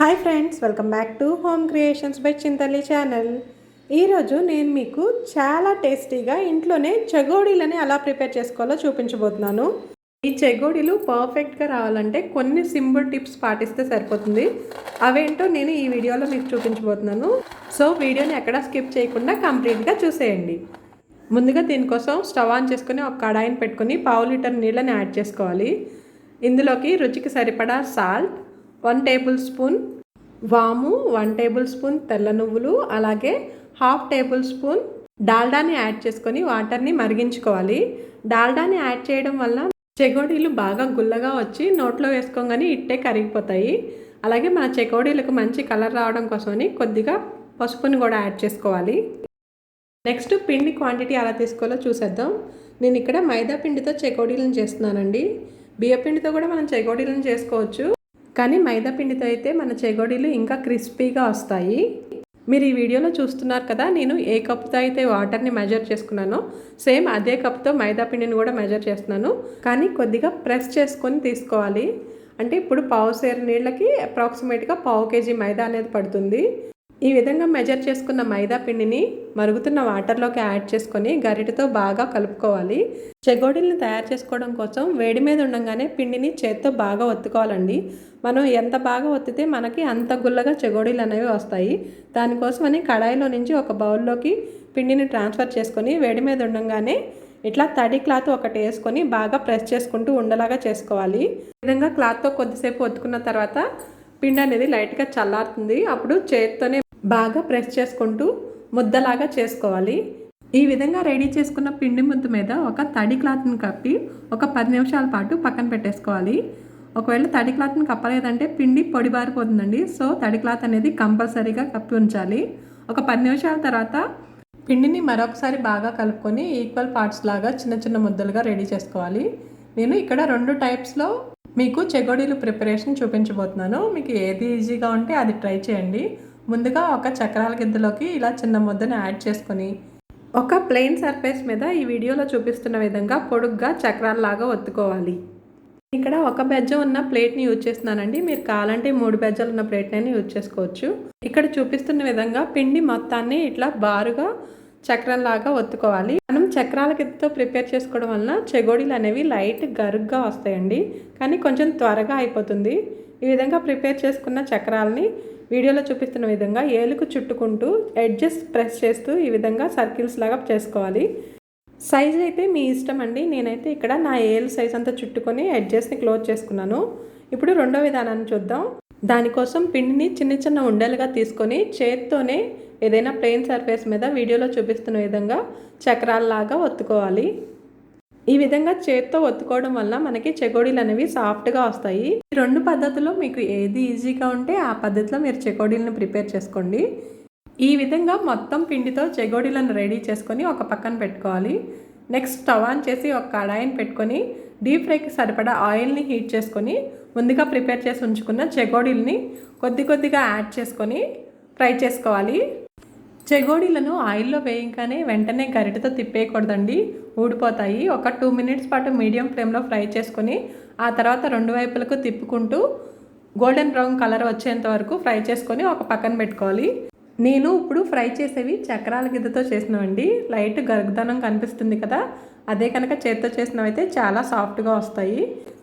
Hi friends, welcome back to home creations by Chintalli channel. ఈరోజు నేను మీకు చాలా టేస్టీగా ఇంట్లోనే చెగోడీలని ఎలా ప్రిపేర్ చేసుకోవాలో చూపించబోతున్నాను. ఈ చెగోడీలు పర్ఫెక్ట్గా రావాలంటే కొన్ని సింపుల్ టిప్స్ పాటిస్తే సరిపోతుంది. అవేంటో నేను ఈ వీడియోలో మీకు చూపించబోతున్నాను. సో వీడియోని ఎక్కడా స్కిప్ చేయకుండా కంప్లీట్గా చూసేయండి. ముందుగా దీనికోసం స్టవ్ ఆన్ చేసుకుని ఒక కడాయిని పెట్టుకుని 1/2 లీటర్ నీళ్ళని యాడ్ చేసుకోవాలి. ఇందులోకి రుచికి సరిపడా సాల్ట్, 1 టేబుల్ స్పూన్ వాము, 1 టేబుల్ స్పూన్ తెల్ల నువ్వులు, అలాగే 1/2 టేబుల్ స్పూన్ డాల్డాని యాడ్ చేసుకొని వాటర్ని మరిగించుకోవాలి. డాల్డాని యాడ్ చేయడం వల్ల చెగోడీలు బాగా గుల్లగా వచ్చి నోట్లో వేసుకోగానే ఇట్టే కరిగిపోతాయి. అలాగే మన చెగోడీలకు మంచి కలర్ రావడం కోసమని కొద్దిగా పసుపుని కూడా యాడ్ చేసుకోవాలి. నెక్స్ట్ పిండి క్వాంటిటీ ఎలా తీసుకోవాలో చూసేద్దాం. నేను ఇక్కడ మైదా పిండితో చెగోడీలను చేస్తున్నానండి. బియ్య పిండితో కూడా మనం చెగోడీలను చేసుకోవచ్చు, కానీ మైదా పిండితో అయితే మన చెగోడీలు ఇంకా క్రిస్పీగా వస్తాయి. మీరు ఈ వీడియోలో చూస్తున్నారు కదా, నేను ఏ కప్తో అయితే వాటర్ని మెజర్ చేసుకున్నానో సేమ్ అదే కప్తో మైదా పిండిని కూడా మెజర్ చేస్తున్నాను. కానీ కొద్దిగా ప్రెస్ చేసుకొని తీసుకోవాలి. అంటే ఇప్పుడు 1/2 సేరు నీళ్ళకి అప్రాక్సిమేట్గా 1/2 కేజీ మైదా అనేది పడుతుంది. ఈ విధంగా మెజర్ చేసుకున్న మైదా పిండిని మరుగుతున్న వాటర్లోకి యాడ్ చేసుకొని గరిటెతో బాగా కలుపుకోవాలి. చెగోడీలను తయారు చేసుకోవడం కోసం వేడి మీద ఉండగానే పిండిని చేత్తో బాగా ఒత్తుకోవాలండి. మనం ఎంత బాగా ఒత్తితే మనకి అంత గుల్లగా చెగోడీలు అనేవి వస్తాయి. దానికోసమని కడాయిలో నుంచి ఒక బౌల్లోకి పిండిని ట్రాన్స్ఫర్ చేసుకొని వేడి మీద ఉండగానే ఇట్లా తడి క్లాత్ ఒకటి వేసుకొని బాగా ప్రెస్ చేసుకుంటూ ఉండలాగా చేసుకోవాలి. ఈ విధంగా క్లాత్తో కొద్దిసేపు ఒత్తుకున్న తర్వాత పిండి అనేది లైట్గా చల్లారుతుంది. అప్పుడు చేత్తోనే బాగా ప్రెస్ చేసుకుంటూ ముద్దలాగా చేసుకోవాలి. ఈ విధంగా రెడీ చేసుకున్న పిండి ముద్ద మీద ఒక తడి క్లాత్ని కప్పి ఒక 10 నిమిషాల పాటు పక్కన పెట్టేసుకోవాలి. ఒకవేళ తడి క్లాత్ని కప్పలేదంటే పిండి పొడిబారిపోతుందండి. సో తడి క్లాత్ అనేది కంపల్సరీగా కప్పి ఉంచాలి. ఒక 10 నిమిషాల తర్వాత పిండిని మరొకసారి బాగా కలుపుకొని ఈక్వల్ పార్ట్స్ లాగా చిన్న చిన్న ముద్దలుగా రెడీ చేసుకోవాలి. నేను ఇక్కడ 2 టైప్స్లో మీకు చెగోడీలు ప్రిపరేషన్ చూపించబోతున్నాను. మీకు ఏది ఈజీగా ఉంటే అది ట్రై చేయండి. ముందుగా ఒక చక్రాల గిద్దలోకి ఇలా చిన్న ముద్దను యాడ్ చేసుకొని ఒక ప్లెయిన్ సర్ఫేస్ మీద ఈ వీడియోలో చూపిస్తున్న విధంగా పొడుగ్గా చక్రాలలాగా ఒత్తుకోవాలి. ఇక్కడ ఒక బెజ్జం ఉన్న ప్లేట్ని యూజ్ చేస్తున్నానండి. మీరు కావాలంటే 3 బెజ్జాలు ఉన్న ప్లేట్ని యూజ్ చేసుకోవచ్చు. ఇక్కడ చూపిస్తున్న విధంగా పిండి మొత్తాన్ని ఇట్లా బారుగా చక్రంలాగా ఒత్తుకోవాలి. మనం చక్రాల గిద్దతో ప్రిపేర్ చేసుకోవడం వలన చెగోడీలు అనేవి లైట్ గరుగ్గా వస్తాయండి, కానీ కొంచెం త్వరగా అయిపోతుంది. ఈ విధంగా ప్రిపేర్ చేసుకున్న చక్రాలని వీడియోలో చూపిస్తున్న విధంగా ఏలుకు చుట్టుకుంటూ ఎడ్జెస్ ప్రెస్ చేస్తూ ఈ విధంగా సర్కిల్స్ లాగా చేసుకోవాలి. సైజ్ అయితే మీ ఇష్టం అండి. నేనైతే ఇక్కడ నా ఏలు సైజ్ అంతా చుట్టుకొని ఎడ్జెస్ని క్లోజ్ చేసుకున్నాను. ఇప్పుడు రెండో విధానాన్ని చూద్దాం. దానికోసం పిండిని చిన్న చిన్న ఉండలుగా తీసుకొని చేత్తోనే ఏదైనా ప్లెయిన్ సర్ఫేస్ మీద వీడియోలో చూపిస్తున్న విధంగా చక్రాలలాగా ఒత్తుకోవాలి. ఈ విధంగా చేత్తో ఒత్తుకోవడం వల్ల మనకి చెగోడీలు అనేవి సాఫ్ట్గా వస్తాయి. ఈ 2 పద్ధతుల్లో మీకు ఏది ఈజీగా ఉంటే ఆ పద్ధతిలో మీరు చెగోడీలను ప్రిపేర్ చేసుకోండి. ఈ విధంగా మొత్తం పిండితో చెగోడీలను రెడీ చేసుకొని ఒక పక్కన పెట్టుకోవాలి. నెక్స్ట్ స్టవ్ ఆన్ చేసి ఒక కడాయిని పెట్టుకొని డీప్ ఫ్రైకి సరిపడా ఆయిల్ని హీట్ చేసుకొని ముందుగా ప్రిపేర్ చేసి ఉంచుకున్న చెగోడీలని కొద్దిగా యాడ్ చేసుకొని ఫ్రై చేసుకోవాలి. చెగోడీలను ఆయిల్లో వేయగానే వెంటనే గరిటెతో తిప్పేయకూడదండి, ఊడిపోతాయి. ఒక 2 మినిట్స్ పాటు మీడియం ఫ్లేమ్లో ఫ్రై చేసుకొని ఆ తర్వాత 2 వైపులకు తిప్పుకుంటూ గోల్డెన్ బ్రౌన్ కలర్ వచ్చేంత వరకు ఫ్రై చేసుకొని ఒక పక్కన పెట్టుకోవాలి. నేను ఇప్పుడు ఫ్రై చేసేవి చక్రాల గిద్దతో చేసినవండి. లైట్ గరుగుదనం కనిపిస్తుంది కదా, అదే కనుక చేత్తో చేసినవైతే చాలా సాఫ్ట్గా వస్తాయి.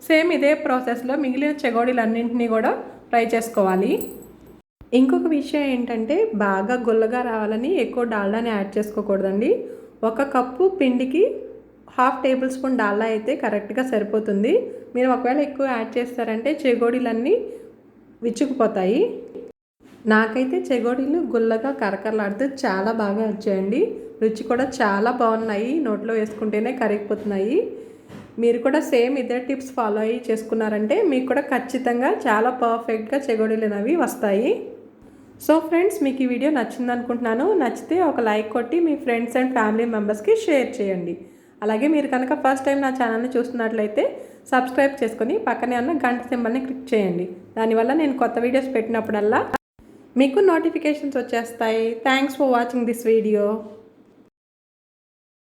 సేమ్ ఇదే ప్రాసెస్లో మిగిలిన చెగోడీలన్నింటినీ కూడా ఫ్రై చేసుకోవాలి. ఇంకొక విషయం ఏంటంటే బాగా గుల్లగా రావాలని ఎక్కువ డాల్డాని యాడ్ చేసుకోకూడదండి. 1 కప్పు పిండికి 1/2 టేబుల్ స్పూన్ డాల్డా అయితే కరెక్ట్గా సరిపోతుంది. మీరు ఒకవేళ ఎక్కువ యాడ్ చేస్తారంటే చెగోడీలన్నీ విచ్చుకుపోతాయి. నాకైతే చెగోడీలు గుల్లగా కరకరలాడుతూ చాలా బాగా వచ్చాయండి. రుచి కూడా చాలా బాగున్నాయి. నోట్లో వేసుకుంటేనే కరిగిపోతున్నాయి. మీరు కూడా సేమ్ ఇదే టిప్స్ ఫాలో అయ్యి చేసుకున్నారంటే మీకు కూడా ఖచ్చితంగా చాలా పర్ఫెక్ట్గా చెగోడీలు అనేవి వస్తాయి. సో ఫ్రెండ్స్, మీకు ఈ వీడియో నచ్చింది అనుకుంటున్నాను. నచ్చితే ఒక లైక్ కొట్టి మీ ఫ్రెండ్స్ అండ్ ఫ్యామిలీ మెంబర్స్కి షేర్ చేయండి. అలాగే మీరు కనుక ఫస్ట్ టైం నా ఛానల్ని చూస్తున్నట్లయితే సబ్స్క్రైబ్ చేసుకొని పక్కనే ఉన్న గంట సింబల్ని క్లిక్ చేయండి. దానివల్ల నేను కొత్త వీడియోస్ పెట్టినప్పుడల్లా మీకు నోటిఫికేషన్స్ వచ్చేస్తాయి. Thanks for watching this video.